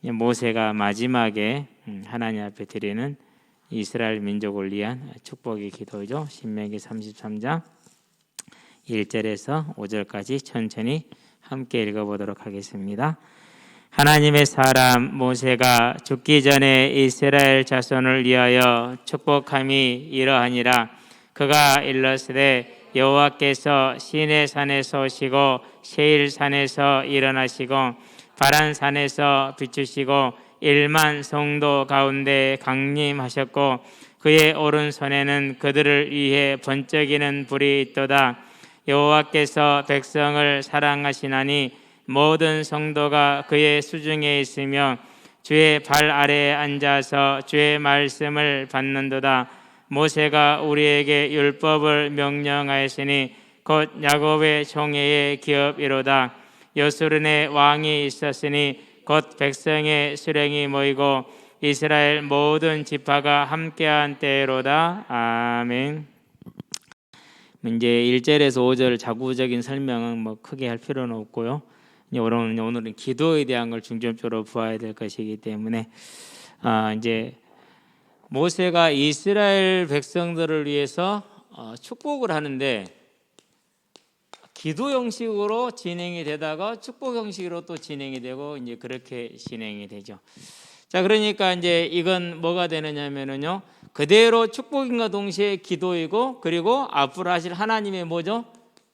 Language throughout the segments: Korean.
모세가 마지막에 하나님 앞에 드리는 이스라엘 민족을 위한 축복의 기도죠. 신명기 33장 1절에서 5절까지 천천히 함께 읽어보도록 하겠습니다. 하나님의 사람 모세가 죽기 전에 이스라엘 자손을 위하여 축복함이 이러하니라. 그가 일러스되 여호와께서 시내 산에서 오시고 세일 산에서 일어나시고 바란 산에서 비추시고 1만 성도 가운데 강림하셨고 그의 오른손에는 그들을 위해 번쩍이는 불이 있도다. 여호와께서 백성을 사랑하시나니 모든 성도가 그의 수중에 있으며 주의 발 아래에 앉아서 주의 말씀을 받는도다. 모세가 우리에게 율법을 명령하였으니 곧 야곱의 총회의 기업이로다. 여수른의 왕이 있었으니 곧 백성의 수령이 모이고 이스라엘 모든 지파가 함께한 때로다. 아멘. 이제 1절에서 5절 자구적인 설명은 크게 할 필요는 없고요. 오늘은 기도에 대한 걸 중점적으로 보아야 될 것이기 때문에 이제 모세가 이스라엘 백성들을 위해서 축복을 하는데 기도 형식으로 진행이 되다가 축복 형식으로 또 진행이 되고 이제 그렇게 진행이 되죠. 자, 그러니까 이제 이건 뭐가 되느냐면은요, 그대로 축복인과 동시에 기도이고 그리고 앞으로 하실 하나님의 뭐죠?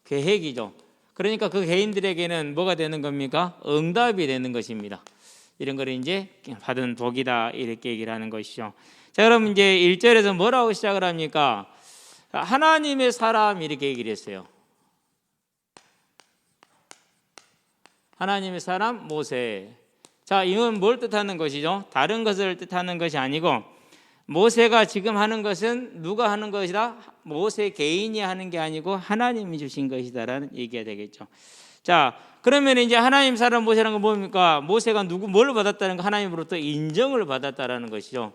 계획이죠. 그러니까 그 개인들에게는 뭐가 되는 겁니까? 응답이 되는 것입니다. 이런 걸 이제 받은 복이다 이렇게 얘기를 하는 것이죠. 자, 그럼 이제 1절에서 뭐라고 시작을 합니까? 하나님의 사람 이렇게 얘기를 했어요. 하나님의 사람 모세. 자, 이건 뭘 뜻하는 것이죠? 다른 것을 뜻하는 것이 아니고 모세가 지금 하는 것은 누가 하는 것이다? 모세 개인이 하는 게 아니고 하나님이 주신 것이다라는 얘기가 되겠죠. 자, 그러면 이제 하나님 사람 모세라는 건 뭡니까? 모세가 뭘 받았다는 거? 하나님으로부터 인정을 받았다라는 것이죠.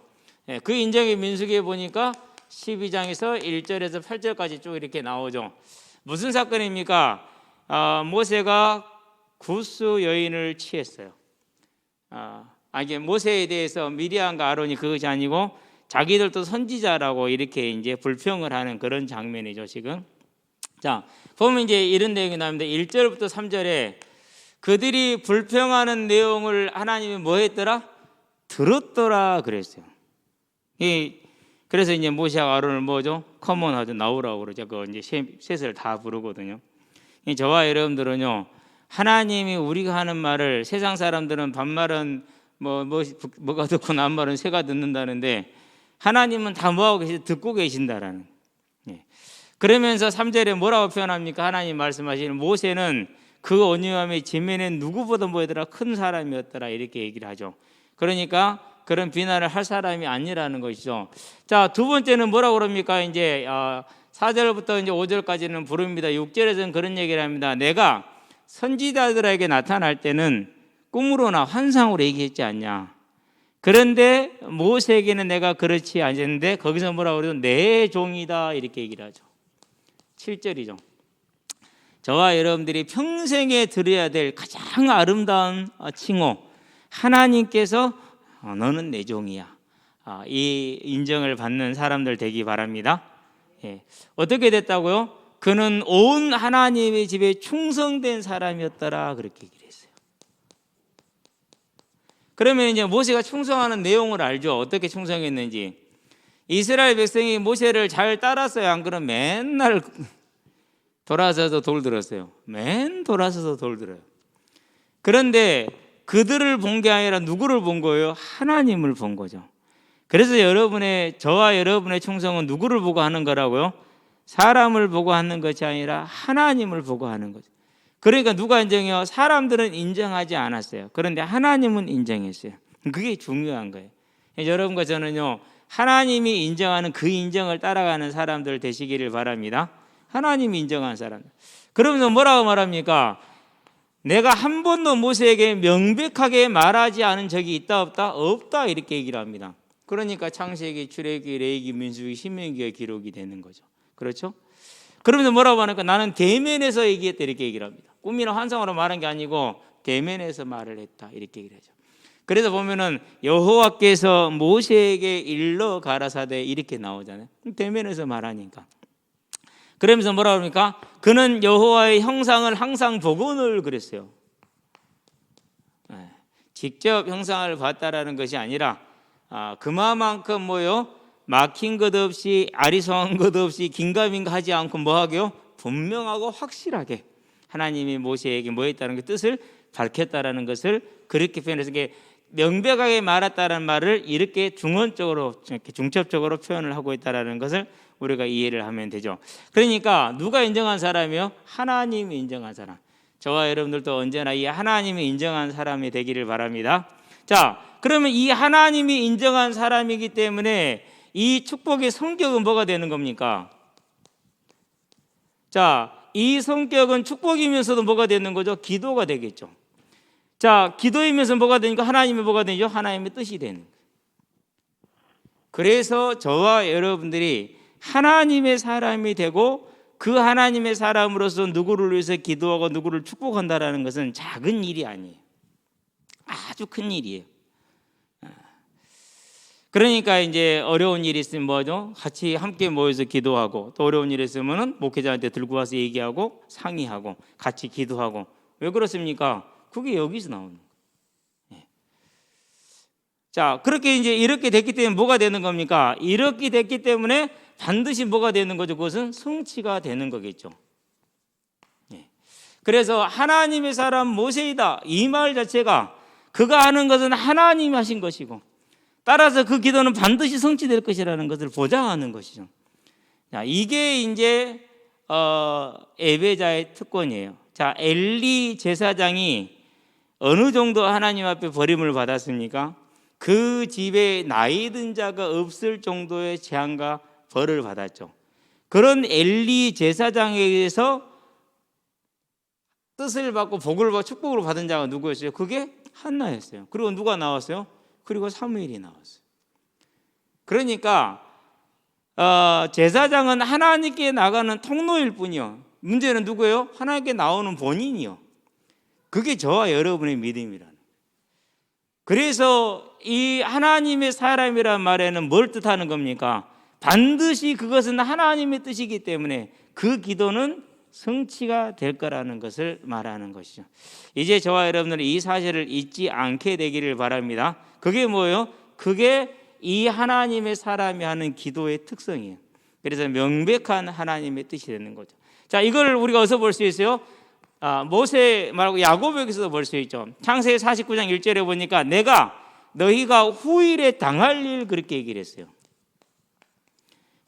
그 인정이 민수기에 보니까 12장에서 1절에서 8절까지 쭉 이렇게 나오죠. 무슨 사건입니까? 모세가 구스 여인을 취했어요. 이게 모세에 대해서 미리암과 아론이 그것이 아니고 자기들도 선지자라고 이렇게 이제 불평을 하는 그런 장면이죠, 지금. 자, 보면 이제 이런 내용이 나옵니다. 1절부터 3절에 그들이 불평하는 내용을 하나님이 뭐 했더라? 들었더라 그랬어요. 그래서 이제 모세와 아론을 뭐죠? 커먼하죠, 나오라고 그러죠. 그거 이제 셋을 다 부르거든요. 저와 여러분들은요, 하나님이 우리가 하는 말을 세상 사람들은 반말은 뭐가 듣고 남말은 새가 듣는다는데 하나님은 다 뭐하고 듣고 계신다라는. 그러면서 3절에 뭐라고 표현합니까? 하나님 말씀하시는 모세는 그 온유함의 지면에 누구보다 뭐더라? 큰 사람이었더라 이렇게 얘기를 하죠. 그러니까 그런 비난을 할 사람이 아니라는 것이죠. 자, 두 번째는 뭐라고 그럽니까? 이제 4절부터 이제 5절까지는 부릅니다. 6절에서는 그런 얘기를 합니다. 내가 선지자들에게 나타날 때는 꿈으로나 환상으로 얘기했지 않냐. 그런데 모세에게는 내가 그렇지 않았는데 거기서 뭐라고 그래요? 내 종이다 이렇게 얘기를 하죠. 7절이죠. 저와 여러분들이 평생에 들어야 될 가장 아름다운 칭호, 하나님께서 너는 내 종이야, 이 인정을 받는 사람들 되기 바랍니다. 어떻게 됐다고요? 그는 온 하나님의 집에 충성된 사람이었더라 그렇게 얘기를 했어요. 그러면 이제 모세가 충성하는 내용을 알죠. 어떻게 충성했는지. 이스라엘 백성이 모세를 잘 따랐어요. 안 그러면 맨날 돌아서서 돌들었어요. 돌아서서 돌들어요. 그런데 그들을 본 게 아니라 누구를 본 거예요? 하나님을 본 거죠. 그래서 저와 여러분의 충성은 누구를 보고 하는 거라고요? 사람을 보고 하는 것이 아니라 하나님을 보고 하는 거죠. 그러니까 누가 인정해요? 사람들은 인정하지 않았어요. 그런데 하나님은 인정했어요. 그게 중요한 거예요. 여러분과 저는요, 하나님이 인정하는 그 인정을 따라가는 사람들 되시기를 바랍니다. 하나님이 인정하는 사람. 그러면서 뭐라고 말합니까? 내가 한 번도 모세에게 명백하게 말하지 않은 적이 있다 없다? 없다 이렇게 얘기를 합니다. 그러니까 창세기, 출애굽기, 레위기, 민수기, 신명기의 기록이 되는 거죠. 그렇죠? 그러면서 뭐라고 하니까 나는 대면에서 얘기했다 이렇게 얘기를 합니다. 꿈이나 환상으로 말한 게 아니고 대면에서 말을 했다 이렇게 얘기를 하죠. 그래서 보면은 여호와께서 모세에게 일러 가라사대 이렇게 나오잖아요. 대면에서 말하니까. 그러면서 뭐라 그럽니까? 그는 여호와의 형상을 항상 보고 늘 그랬어요. 직접 형상을 봤다라는 것이 아니라 그만큼 뭐요? 막힌 것 없이 아리송한 것 없이 긴가민가 하지 않고 뭐하게요? 분명하고 확실하게 하나님이 모세에게 뭐 했다는 그 뜻을 밝혔다라는 것을 그렇게 표현해서 명백하게 말했다는 말을 이렇게 중언적으로 이렇게 중첩적으로 표현을 하고 있다라는 것을 우리가 이해를 하면 되죠. 그러니까 누가 인정한 사람이요? 하나님이 인정한 사람. 저와 여러분들도 언제나 이 하나님이 인정한 사람이 되기를 바랍니다. 자, 그러면 이 하나님이 인정한 사람이기 때문에 이 축복의 성격은 뭐가 되는 겁니까? 자, 이 성격은 축복이면서도 뭐가 되는 거죠? 기도가 되겠죠. 자, 기도이면서 뭐가 되니까 하나님이 뭐가 되죠? 하나님의 뜻이 되는 거예요. 그래서 저와 여러분들이 하나님의 사람이 되고 그 하나님의 사람으로서 누구를 위해서 기도하고 누구를 축복한다라는 것은 작은 일이 아니에요. 아주 큰 일이에요. 그러니까 이제 어려운 일이 있으면 뭐죠? 같이 함께 모여서 기도하고, 또 어려운 일이 있으면 목회자한테 들고 와서 얘기하고 상의하고 같이 기도하고. 왜 그렇습니까? 그게 여기서 나오는 거예요. 자, 그렇게 이제 이렇게 됐기 때문에 뭐가 되는 겁니까? 이렇게 됐기 때문에 반드시 뭐가 되는 거죠? 그것은 성취가 되는 거겠죠. 그래서 하나님의 사람 모세이다, 이 말 자체가 그가 하는 것은 하나님이 하신 것이고, 따라서 그 기도는 반드시 성취될 것이라는 것을 보장하는 것이죠. 자, 이게 이제 예배자의 특권이에요. 자, 엘리 제사장이 어느 정도 하나님 앞에 버림을 받았습니까? 그 집에 나이 든 자가 없을 정도의 재앙과 벌을 받았죠. 그런 엘리 제사장에 의해서 뜻을 받고 복을 받고 축복을 받은 자가 누구였어요? 그게 한나였어요. 그리고 누가 나왔어요? 그리고 사무엘이 나왔어요. 그러니까 제사장은 하나님께 나가는 통로일 뿐이요. 문제는 누구예요? 하나님께 나오는 본인이요. 그게 저와 여러분의 믿음이라는 거예요. 그래서 이 하나님의 사람이란 말에는 뭘 뜻하는 겁니까? 반드시 그것은 하나님의 뜻이기 때문에 그 기도는 성취가 될 거라는 것을 말하는 것이죠. 이제 저와 여러분들은 이 사실을 잊지 않게 되기를 바랍니다. 그게 뭐예요? 그게 이 하나님의 사람이 하는 기도의 특성이에요. 그래서 명백한 하나님의 뜻이 되는 거죠. 자, 이걸 우리가 어디서 볼 수 있어요? 모세 말고 야고보에서도 볼 수 있죠. 창세기 49장 1절에 보니까 너희가 후일에 당할 일 그렇게 얘기를 했어요.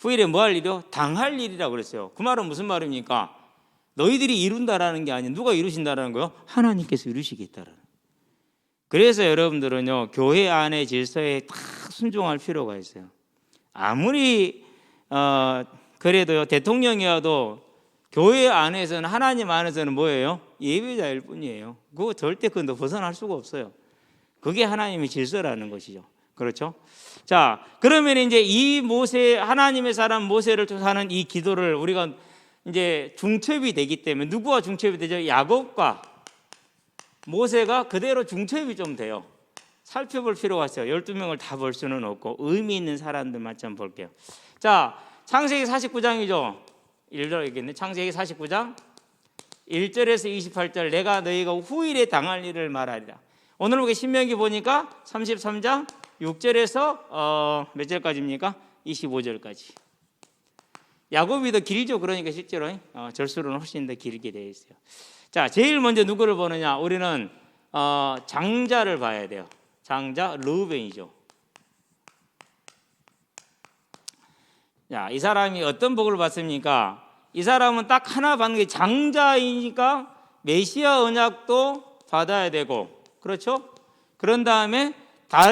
후일에 뭐 할 일이요? 당할 일이라고 그랬어요. 그 말은 무슨 말입니까? 너희들이 이룬다라는 게 아니라 누가 이루신다라는 거요? 하나님께서 이루시겠다라는. 그래서 여러분들은요, 교회 안의 질서에 다 순종할 필요가 있어요. 아무리 그래도요, 대통령이어도 교회 안에서는, 하나님 안에서는 뭐예요? 예배자일 뿐이에요. 그거 절대 그거 벗어날 수가 없어요. 그게 하나님의 질서라는 것이죠. 그렇죠? 자, 그러면 이제 이 모세, 하나님의 사람 모세를 하는 이 기도를 우리가 이제 중첩이 되기 때문에, 누구와 중첩이 되죠? 야곱과 모세가 그대로 중첩이 좀 돼요. 살펴볼 필요가 있어요. 12명을 다 볼 수는 없고 의미 있는 사람들만 좀 볼게요. 자, 창세기 49장이죠. 1절 얘기했네. 창세기 49장 1절에서 28절, 내가 너희가 후일에 당할 일을 말하리라. 오늘 우리 신명기 보니까 33장 6절에서 몇 절까지입니까? 25절까지. 야곱이 더 길죠. 그러니까 실제로 절수로는 훨씬 더 길게 되어 있어요. 자, 제일 먼저 누구를 보느냐? 우리는 장자를 봐야 돼요. 장자 르우벤이죠. 자, 이 사람이 어떤 복을 받습니까? 이 사람은 딱 하나 받는 게 장자이니까 메시아 언약도 받아야 되고, 그렇죠? 그런 다음에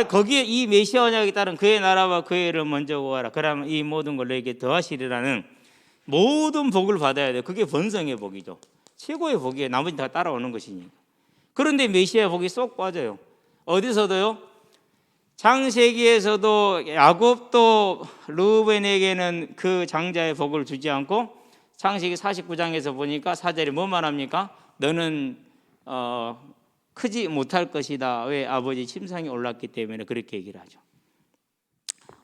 거기에 이 메시아 언약에 따른 그의 나라와 그의 일을 먼저 구하라. 그러면 이 모든 걸 너에게 더하시리라는 모든 복을 받아야 돼요. 그게 번성의 복이죠. 최고의 복이에요. 나머지 다 따라오는 것이니까. 그런데 메시아의 복이 쏙 빠져요. 어디서도요? 창세기에서도 야곱도 르우벤에게는 그 장자의 복을 주지 않고, 창세기 49장에서 보니까 4절에 뭐 말합니까? 너는 크지 못할 것이다. 왜? 아버지 침상에 올랐기 때문에 그렇게 얘기를 하죠.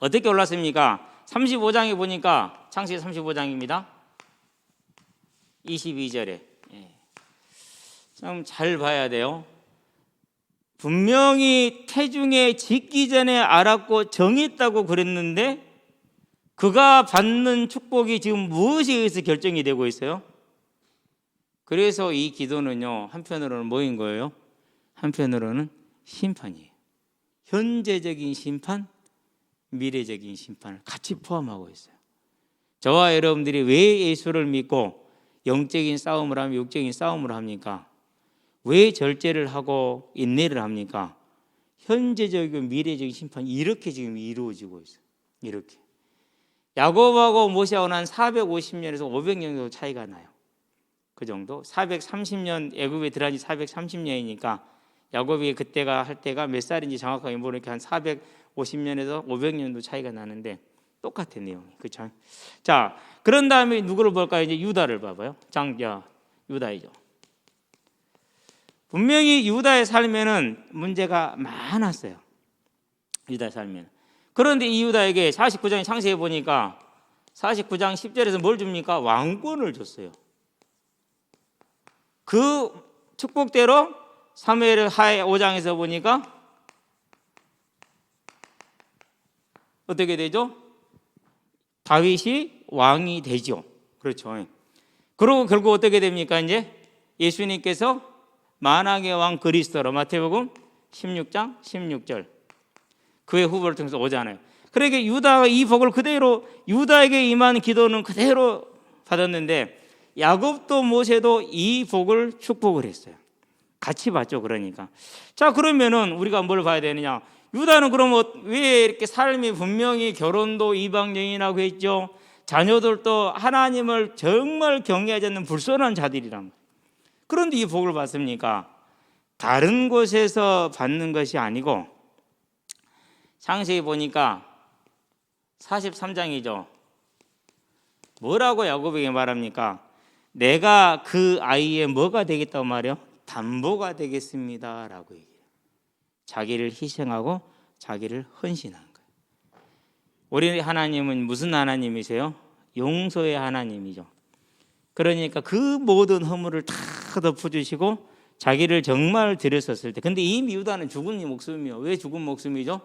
어떻게 올랐습니까? 35장에 보니까 창세기 35장입니다. 22절에 참 잘 봐야 돼요. 분명히 태중에 짓기 전에 알았고 정했다고 그랬는데 그가 받는 축복이 지금 무엇에 의해서 결정이 되고 있어요? 그래서 이 기도는요, 한편으로는 뭐인 거예요? 한편으로는 심판이에요. 현재적인 심판, 미래적인 심판을 같이 포함하고 있어요. 저와 여러분들이 왜 예수를 믿고 영적인 싸움을 하며 육적인 싸움을 합니까? 왜 절제를 하고 인내를 합니까? 현재적이고 미래적인 심판이 이렇게 지금 이루어지고 있어요. 이렇게. 야곱하고 모세하고 난 450년에서 500년 정도 차이가 나요. 그 정도. 430년 애굽에 들어간 지 430년이니까 야곱이 그때가 할 때가 몇 살인지 정확하게 모르니까 한 450년에서 500년도 차이가 나는데 똑같은 내용이. 그렇죠? 자, 그런 다음에 누구를 볼까요? 이제 유다를 봐봐요. 유다이죠. 분명히 유다의 삶에는 문제가 많았어요. 유다의 삶에는. 그런데 이 유다에게 49장 창세에 보니까 49장 10절에서 뭘 줍니까? 왕권을 줬어요. 그 축복대로 사무엘 하에 5장에서 보니까 어떻게 되죠? 다윗이 왕이 되죠. 그렇죠. 그리고 결국 어떻게 됩니까? 이제 예수님께서 만왕의 왕 그리스도로 마태복음 16장 16절 그의 후보를 통해서 오잖아요. 그러니까 유다가 이 복을 그대로 유다에게 임한 기도는 그대로 받았는데 야곱도 모세도 이 복을 축복을 했어요. 같이 받죠. 그러니까. 자, 그러면은 우리가 뭘 봐야 되느냐? 유다는 그럼 왜 이렇게 삶이 분명히 결혼도 이방여인하고 했죠. 자녀들도 하나님을 정말 경외하지 않는 불선한 자들이란 말이에요. 그런데 이 복을 받습니까? 다른 곳에서 받는 것이 아니고 창세기 보니까 43장이죠. 뭐라고 야곱에게 말합니까? 내가 그 아이의 뭐가 되겠다고 말해요? 담보가 되겠습니다 라고 얘기해요. 자기를 희생하고 자기를 헌신한 거예요. 우리 하나님은 무슨 하나님이세요? 용서의 하나님이죠. 그러니까 그 모든 허물을 다 덮어주시고 자기를 정말 드렸었을 때, 근데 이미 유다는 죽은 목숨이요. 왜 죽은 목숨이죠?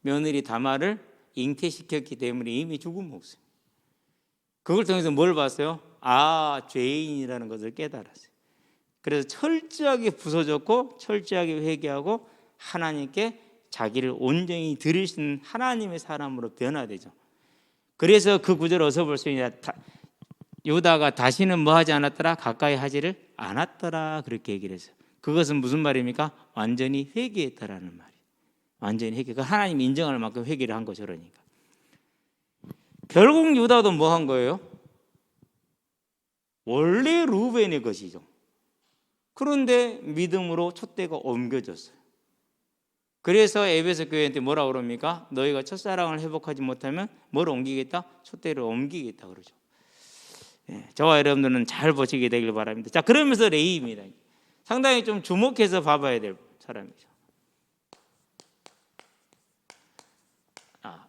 며느리 다말을 잉태시켰기 때문에 이미 죽은 목숨. 그걸 통해서 뭘 봤어요? 아, 죄인이라는 것을 깨달았어요. 그래서 철저하게 부서졌고 철저하게 회개하고 하나님께 자기를 온전히 드리신 하나님의 사람으로 변화되죠. 그래서 그 구절을 어디서 볼 수 있냐? 유다가 다시는 뭐 하지 않았더라? 가까이 하지를 않았더라. 그렇게 얘기를 했어요. 그것은 무슨 말입니까? 완전히 회개했다라는 말이에요. 완전히 회개. 그 하나님 인정할 만큼 회개를 한 거죠. 그러니까 결국 유다도 뭐 한 거예요? 원래 루벤의 것이죠. 그런데 믿음으로 촛대가 옮겨졌어요. 그래서 에베소 교회한테 뭐라고 그럽니까? 너희가 첫사랑을 회복하지 못하면 뭘 옮기겠다? 촛대를 옮기겠다 그러죠. 저와 여러분들은 잘 보시게 되길 바랍니다. 자, 그러면서 레위입니다. 상당히 좀 주목해서 봐봐야 될 사람이죠.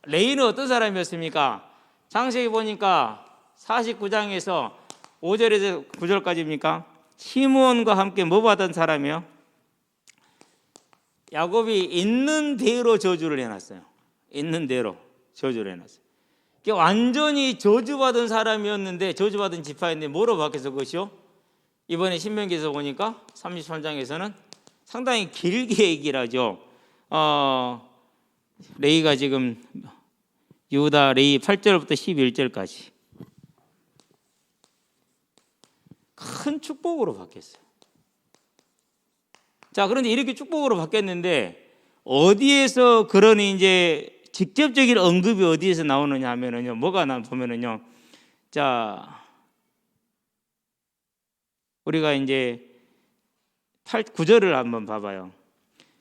레위는 어떤 사람이었습니까? 창세기 보니까 49장에서 5절에서 9절까지입니까? 시므온과 함께 뭐 받은 사람이요? 야곱이 있는 대로 저주를 해놨어요. 있는 대로 저주를 해놨어요. 완전히 저주받은 사람이었는데, 저주받은 지파인데 뭐로 바뀌어서 그것이요? 이번에 신명기에서 보니까 33장에서는 상당히 길게 얘기를 하죠. 레위가 지금 유다 레위 8절부터 11절까지 큰 축복으로 바뀌었어요. 자, 그런데 이렇게 축복으로 바뀌었는데 어디에서 그런 이제 직접적인 언급이 어디에서 나오느냐 하면은요, 뭐가 보면은요, 자, 우리가 이제 9절을 한번 봐봐요.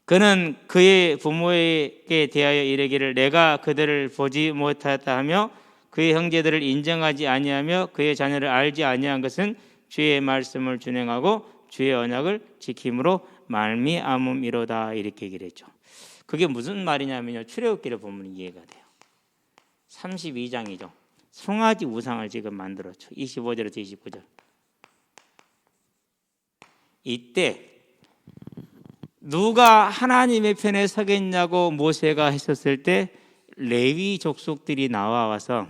그는 그의 부모에게 대하여 이르기를 내가 그들을 보지 못하였다 하며 그의 형제들을 인정하지 아니하며 그의 자녀를 알지 아니한 것은 주의 말씀을 준행하고 주의 언약을 지킴으로 말미암음이로다 이렇게 얘기를 했죠. 그게 무슨 말이냐면요, 출애굽기를 보면 이해가 돼요. 32장이죠. 송아지 우상을 지금 만들었죠. 25절에서 25절. 이때 누가 하나님의 편에 서겠냐고 모세가 했었을 때 레위 족속들이 나와서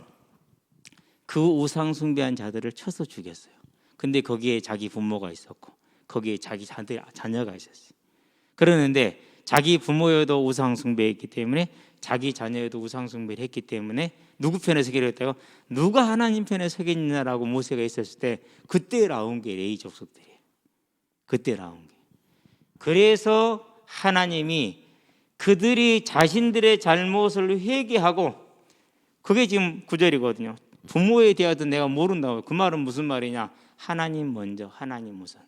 그 우상 숭배한 자들을 쳐서 죽였어요. 근데 거기에 자기 부모가 있었고 거기에 자기 자녀가 있었어요. 그러는데 자기 부모여도 우상 숭배했기 때문에 자기 자녀여도 우상 숭배를 했기 때문에 누구 편에 서기로 했다고? 누가 하나님 편에 서겠냐라고 모세가 있었을 때 그때 나온 게 레위 족속들이에요. 그때 나온 게. 그래서 하나님이 그들이 자신들의 잘못을 회개하고, 그게 지금 9절이거든요. 부모에 대하여도 내가 모른다고. 그 말은 무슨 말이냐? 하나님 먼저, 하나님 우선.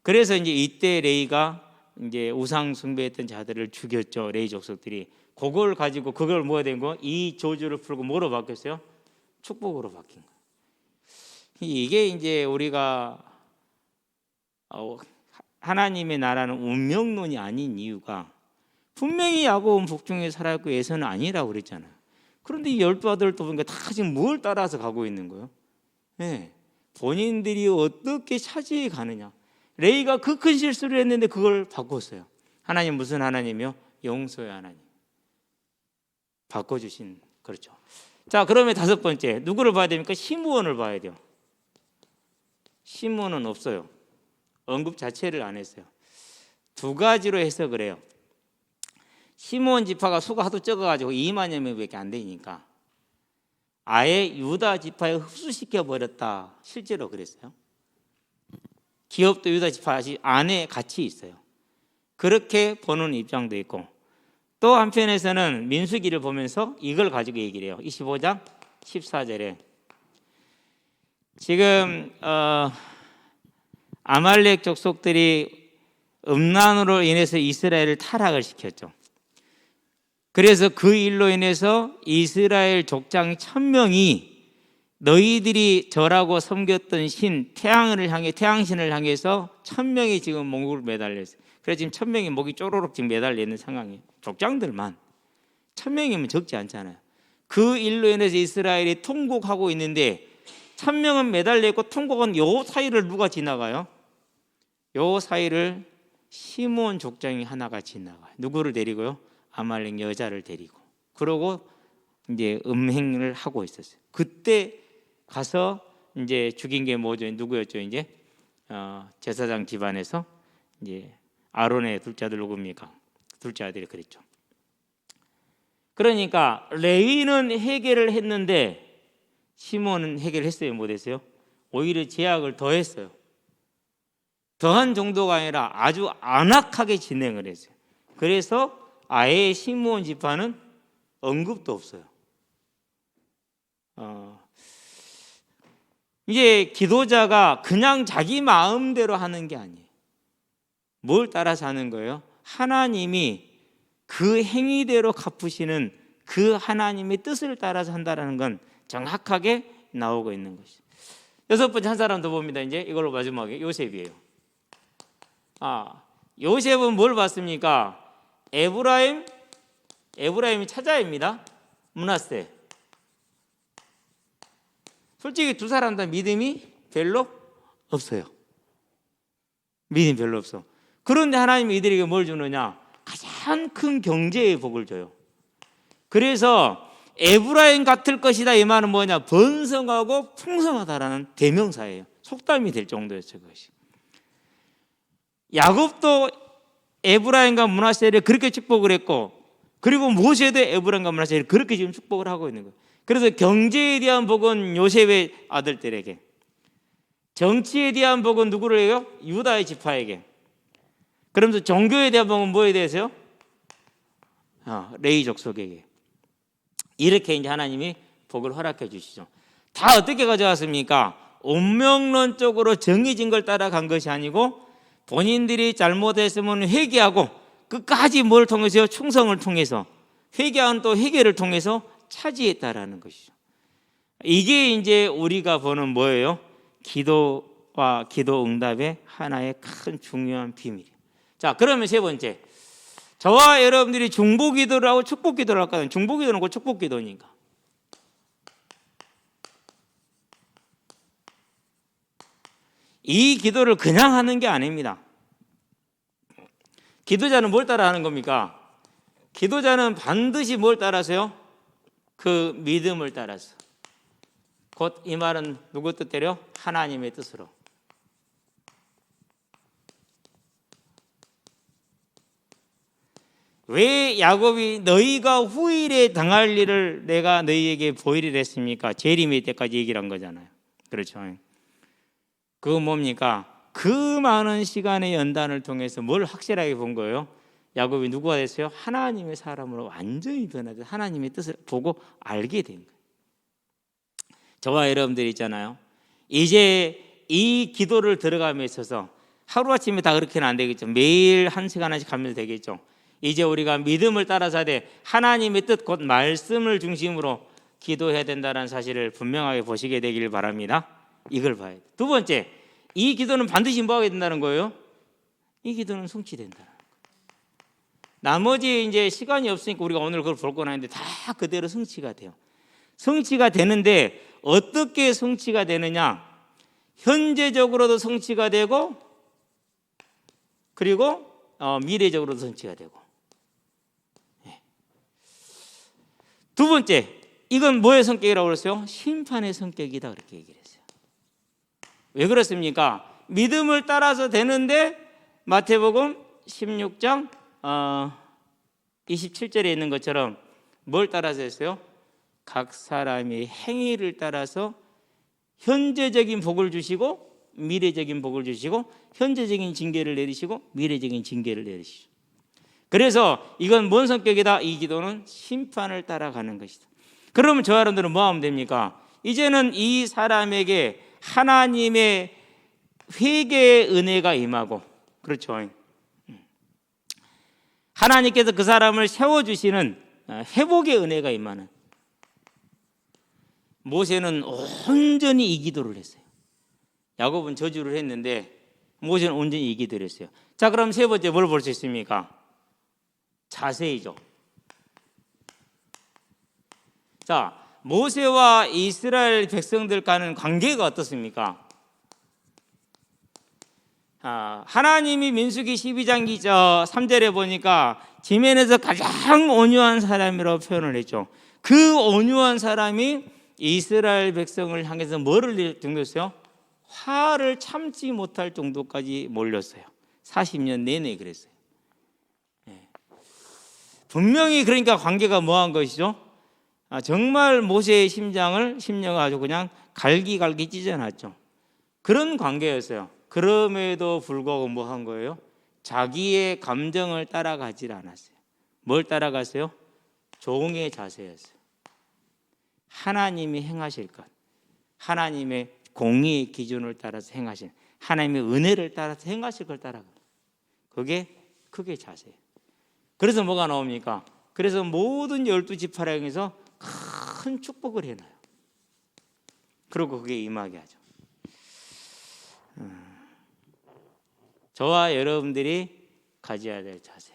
그래서 이제 이때 레위가 이제 우상 숭배했던 자들을 죽였죠. 레위 족속들이. 그걸 가지고 그걸 뭐가 된 거? 이 저주를 풀고 뭐로 바뀌었어요? 축복으로 바뀐 거예요. 이게 이제 우리가 하나님의 나라는 운명론이 아닌 이유가, 분명히 야곱은 복중에 살았고 에서는 아니라고 그랬잖아요. 그런데 이 12 아들도 보니까 다 지금 뭘 따라서 가고 있는 거예요? 네. 본인들이 어떻게 차지해 가느냐. 레위가 그 큰 실수를 했는데 그걸 바꿨어요. 하나님 무슨 하나님이요? 용서의 하나님. 바꿔주신, 그렇죠. 자, 그러면 5번째 누구를 봐야 됩니까? 시므온을 봐야 돼요. 시므온은 없어요. 언급 자체를 안 했어요. 2가지로 해석을 해요. 시므온 지파가 수가 하도 적어가지고 2만여 명밖에 안 되니까 아예 유다 지파에 흡수시켜 버렸다. 실제로 그랬어요. 기업도 유다 지파 안에 같이 있어요. 그렇게 보는 입장도 있고, 또 한편에서는 민수기를 보면서 이걸 가지고 얘기를 해요. 25장 14절에 지금 아말렉 족속들이 음란으로 인해서 이스라엘을 타락을 시켰죠. 그래서 그 일로 인해서 이스라엘 족장 1000명이 너희들이 절하고 섬겼던 신 태양신을 향해서 1000명이 지금 목을 매달렸어요. 그래서 지금 1000명이 목이 쪼로록 지금 매달려 있는 상황이에요. 족장들만 1000명이면 적지 않잖아요. 그 일로 인해서 이스라엘이 통곡하고 있는데 1000명은 매달려 있고 통곡은 요 사이를 누가 지나가요? 요 사이를 시므온 족장이 하나가 지나가요. 누구를 데리고요? 아말렉 여자를 데리고. 그러고 이제 음행을 하고 있었어요. 그때 가서 이제 죽인 게 뭐죠? 누구였죠? 이제 제사장 집안에서 이제 아론의 둘째 아들 누굽니까? 둘째 아들이 그랬죠. 그러니까 레위는 해결을 했는데 시므온은 해결했어요? 못했어요? 오히려 제약을 더했어요. 더한 정도가 아니라 아주 안악하게 진행을 했어요. 그래서 아예 시므온 지파는 언급도 없어요. 이제 기도자가 그냥 자기 마음대로 하는 게 아니에요. 뭘 따라서 하는 거예요? 하나님이 그 행위대로 갚으시는 그 하나님의 뜻을 따라서 한다는 건 정확하게 나오고 있는 것이죠. 6번째 한 사람 더 봅니다. 이제 이걸로 마지막에 요셉이에요. 요셉은 뭘 봤습니까? 에브라임이 차자입니다. 므낫세. 솔직히 두 사람 다 믿음이 별로 없어요. 믿음이 별로 없어. 그런데 하나님이 이들에게 뭘 주느냐? 가장 큰 경제의 복을 줘요. 그래서 에브라임 같을 것이다 이 말은 뭐냐? 번성하고 풍성하다라는 대명사예요. 속담이 될 정도였어요. 그것이. 야곱도 에브라임과 므낫세를 그렇게 축복을 했고, 그리고 모세도 에브라임과 므낫세를 그렇게 지금 축복을 하고 있는 거예요. 그래서 경제에 대한 복은 요셉의 아들들에게, 정치에 대한 복은 누구를 해요? 유다의 지파에게. 그러면서 종교에 대한 복은 뭐에 대해서요? 레위 족속에게. 이렇게 이제 하나님이 복을 허락해 주시죠. 다 어떻게 가져왔습니까? 운명론적으로 정해진 걸 따라간 것이 아니고 본인들이 잘못했으면 회개하고 끝까지 뭘 통해서요? 충성을 통해서, 회개한 또 회개를 통해서 차지했다라는 것이죠. 이게 이제 우리가 보는 뭐예요? 기도 기도와 기도 응답의 하나의 큰 중요한 비밀이에요. 자, 그러면 세 번째, 저와 여러분들이 중보기도를 하고 축복기도를 할까요? 중보기도는 곧 축복기도니까. 이 기도를 그냥 하는 게 아닙니다. 기도자는 뭘 따라 하는 겁니까? 기도자는 반드시 뭘 따라서요? 그 믿음을 따라서. 곧 이 말은 누구 뜻대로? 하나님의 뜻으로. 왜 야곱이 너희가 후일에 당할 일을 내가 너희에게 보이리라 했습니까? 재림의 때까지 얘기를 한 거잖아요. 그렇죠. 그거 뭡니까? 그 많은 시간의 연단을 통해서 뭘 확실하게 본 거예요? 야곱이 누구가 됐어요? 하나님의 사람으로 완전히 변하듯 하나님의 뜻을 보고 알게 된 거예요. 저와 여러분들 있잖아요. 이제 이 기도를 들어감에 있어서 하루아침에 다 그렇게는 안 되겠죠. 매일 한 시간씩 하면 되겠죠. 이제 우리가 믿음을 따라서 하되 하나님의 뜻 곧 말씀을 중심으로 기도해야 된다는 사실을 분명하게 보시게 되길 바랍니다. 이걸 봐야 돼요. 두 번째, 이 기도는 반드시 뭐 하게 된다는 거예요? 이 기도는 성취된다는 거예요. 나머지 이제 시간이 없으니까 우리가 오늘 그걸 볼 건 아닌데 다 그대로 성취가 돼요. 성취가 되는데 어떻게 성취가 되느냐? 현재적으로도 성취가 되고 그리고 미래적으로도 성취가 되고. 두 번째, 이건 뭐의 성격이라고 그랬어요? 심판의 성격이다 그렇게 얘기를 했어요. 왜 그렇습니까? 믿음을 따라서 되는데 마태복음 16장 27절에 있는 것처럼 뭘 따라서 했어요? 각 사람이 행위를 따라서 현재적인 복을 주시고 미래적인 복을 주시고 현재적인 징계를 내리시고 미래적인 징계를 내리시죠. 그래서 이건 뭔 성격이다? 이 기도는 심판을 따라가는 것이다. 그러면 저 여러분들은 뭐 하면 됩니까? 이제는 이 사람에게 하나님의 회개의 은혜가 임하고, 그렇죠, 하나님께서 그 사람을 세워주시는 회복의 은혜가 임하는. 모세는 온전히 이 기도를 했어요. 야곱은 저주를 했는데 모세는 온전히 이 기도를 했어요. 자, 그럼 세 번째 뭘 볼 수 있습니까? 자세이죠. 자, 모세와 이스라엘 백성들 간의 관계가 어떻습니까? 하나님이 민수기 12장 3절에 보니까 지면에서 가장 온유한 사람이라고 표현을 했죠. 그 온유한 사람이 이스라엘 백성을 향해서 뭐를 정도였어요? 화를 참지 못할 정도까지 몰렸어요. 40년 내내 그랬어요. 분명히 그러니까 관계가 뭐한 것이죠? 정말 모세의 심령을 아주 그냥 갈기갈기 찢어놨죠. 그런 관계였어요. 그럼에도 불구하고 뭐 한 거예요? 자기의 감정을 따라가지 않았어요. 뭘 따라갔어요? 종의 자세였어요. 하나님이 행하실 것, 하나님의 공의의 기준을 따라서 행하신, 하나님의 은혜를 따라서 행하실 걸 따라가요. 그게 자세예요. 그래서 뭐가 나옵니까? 그래서 모든 12지파랑에서 큰 축복을 해놔요. 그리고 그게 임하게 하죠. 저와 여러분들이 가져야 될 자세.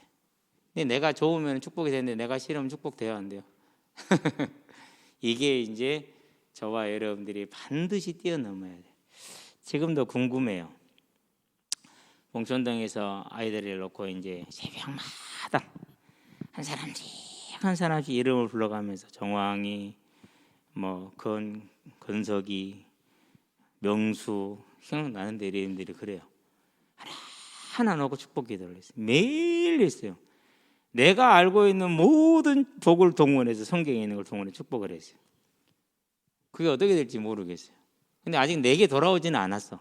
근데 내가 좋으면 축복이 되는데 내가 싫으면 축복돼야 한대요. 이게 이제 저와 여러분들이 반드시 뛰어넘어야 돼요. 지금도 궁금해요. 봉천동에서 아이들을 놓고 이제 새벽마다 한 사람씩 이름을 불러가면서 정황이, 뭐 건석이, 명수, 생각나는데 이름들이 그래요. 하나 놓고 축복 기도를 했어요. 매일 했어요. 내가 알고 있는 모든 복을 동원해서 성경에 있는 걸 동원해 축복을 했어요. 그게 어떻게 될지 모르겠어요. 근데 아직 내게 돌아오지는 않았어.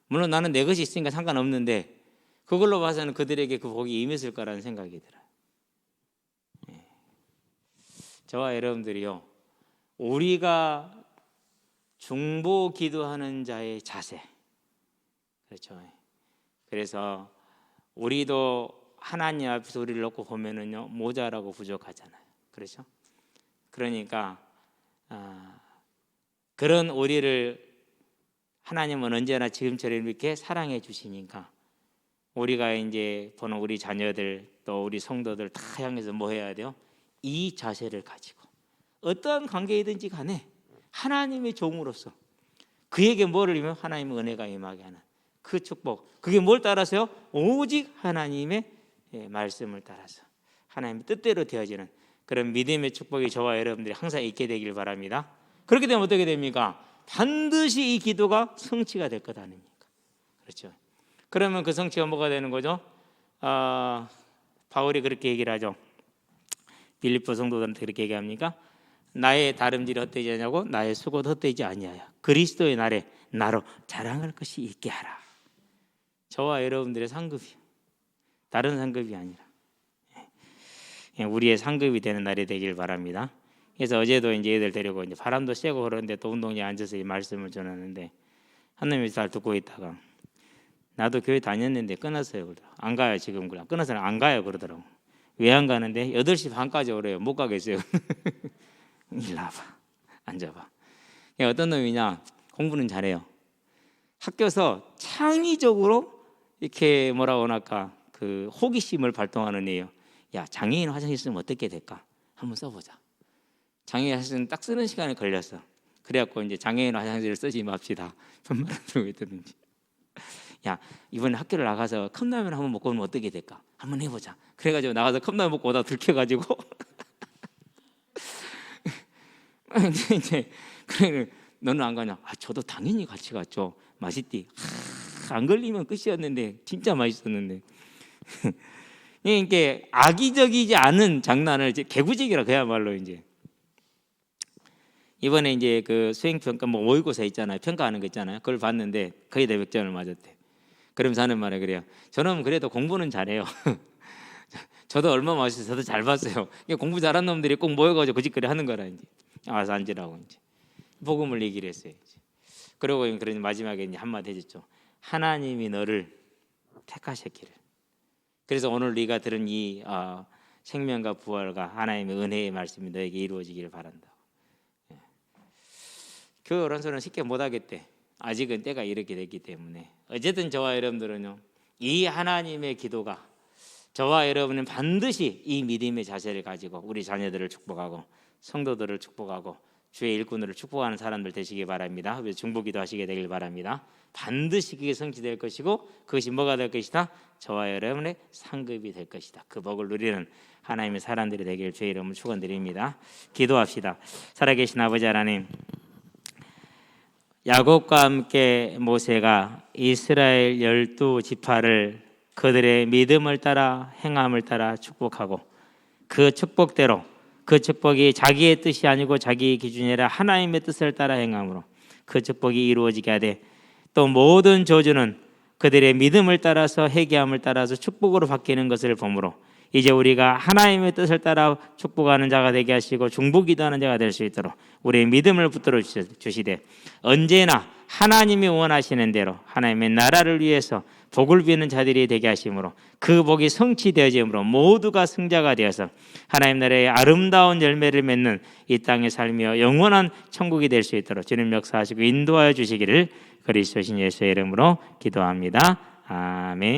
물론 나는 내 것이 있으니까 상관없는데 그걸로 봐서는 그들에게 그 복이 임했을 거라는 생각이 들어요. 저와 여러분들이요, 우리가 중보 기도하는 자의 자세, 그렇죠. 그래서 우리도 하나님 앞에서 우리를 놓고 보면은요 모자라고 부족하잖아요. 그렇죠. 그러니까 그런 우리를 하나님은 언제나 지금처럼 이렇게 사랑해 주시니까 우리가 이제 보는 우리 자녀들 또 우리 성도들 다 향해서 뭐 해야 돼요? 이 자세를 가지고 어떠한 관계이든지 간에 하나님의 종으로서 그에게 뭐를 이면 하나님의 은혜가 임하게 하는 그 축복, 그게 뭘 따라서요? 오직 하나님의 말씀을 따라서 하나님의 뜻대로 되어지는 그런 믿음의 축복이 저와 여러분들이 항상 있게 되길 바랍니다. 그렇게 되면 어떻게 됩니까? 반드시 이 기도가 성취가 될 것 아닙니까? 그렇죠. 그러면 그 성취가 뭐가 되는 거죠? 바울이 그렇게 얘기를 하죠. 빌립보 성도들한테 그렇게 얘기합니까? 나의 다름질이 헛되지 않냐고 나의 수고도 헛되지 아니하여 그리스도의 날에 나로 자랑할 것이 있게 하라. 저와 여러분들의 상급이요, 다른 상급이 아니라 우리의 상급이 되는 날이 되길 바랍니다. 그래서 어제도 이제 애들 데리고 이제 바람도 쐬고 그러는데 또 운동장에 앉아서 이 말씀을 전하는데 한 놈이 잘 듣고 있다가 나도 교회 다녔는데 끊었어요. 그러더라고. 안 가요 지금. 그래 끊어서는 안 가요 그러더라고. 왜 안 가는데 8시 반까지 오래요. 못 가겠어요. 일로 와봐. 앉아봐. 어떤 놈이냐, 공부는 잘해요. 학교에서 창의적으로 이렇게 뭐라고 할까, 그 호기심을 발동하는 애예요. 야, 장애인 화장실 쓰면 어떻게 될까? 한번 써보자. 장애인 화장실 딱 쓰는 시간이 걸렸어. 그래갖고 이제 장애인 화장실을 쓰지 맙시다. 편말을 들고 있던지. 야, 이번에 학교를 나가서 컵라면 한번 먹고 오면 어떻게 될까? 한번 해보자. 그래가지고 나가서 컵라면 먹고 오다 들켜가지고 이제 그래, 너는 안 가냐? 저도 당연히 같이 갔죠. 맛있디. 안 걸리면 끝이었는데 진짜 맛있었는데. 이게 악의적이지 않은 장난을 이제 개구쟁이라 그야말로 이제. 이번에 이제 그 수행 평가 뭐 모의고사 있잖아요. 평가하는 거 있잖아요. 그걸 봤는데 거의 다 100점을 맞았대. 그러면서 하는 말에 그래요. 저는 그래도 공부는 잘해요. 저도 얼마 맛있어요. 저도 잘 봤어요. 공부 잘한 놈들이 꼭 모여가지고 그 짓거리 하는 거라 이제. 와서 앉으라고 이제 복음을 얘기를 했어요. 이제. 그러고 그런 마지막에 이제 한마디 해줬죠. 하나님이 너를 택하셨기를. 그래서 오늘 네가 들은 이 생명과 부활과 하나님의 은혜의 말씀이 너에게 이루어지기를 바란다. 교회 오란소는 쉽게 못하겠대. 아직은 때가 이렇게 됐기 때문에. 어쨌든 저와 여러분들은요, 이 하나님의 기도가 저와 여러분은 반드시 이 믿음의 자세를 가지고 우리 자녀들을 축복하고 성도들을 축복하고 주의 일꾼들을 축복하는 사람들 되시기 바랍니다. 중보기도 하시게 되길 바랍니다. 반드시 그게 성취될 것이고 그것이 뭐가 될 것이다? 저와 여러분의 상급이 될 것이다. 그 복을 누리는 하나님의 사람들이 되길 주의 이름으로 축원드립니다. 기도합시다. 살아계신 아버지 하나님, 야곱과 함께 모세가 이스라엘 12지파를 그들의 믿음을 따라 행함을 따라 축복하고 그 축복대로 그 축복이 자기의 뜻이 아니고 자기의 기준이 아니라 하나님의 뜻을 따라 행함으로 그 축복이 이루어지게 하되 또 모든 저주는 그들의 믿음을 따라서 회개함을 따라서 축복으로 바뀌는 것을 보므로 이제 우리가 하나님의 뜻을 따라 축복하는 자가 되게 하시고 중보기도하는 자가 될 수 있도록 우리의 믿음을 붙들어 주시되 언제나 하나님이 원하시는 대로 하나님의 나라를 위해서 복을 비는 자들이 되게 하심으로 그 복이 성취되어짐으로 모두가 승자가 되어서 하나님 나라의 아름다운 열매를 맺는 이 땅에 살며 영원한 천국이 될 수 있도록 주님 역사하시고 인도하여 주시기를 그리스도 신 예수의 이름으로 기도합니다. 아멘.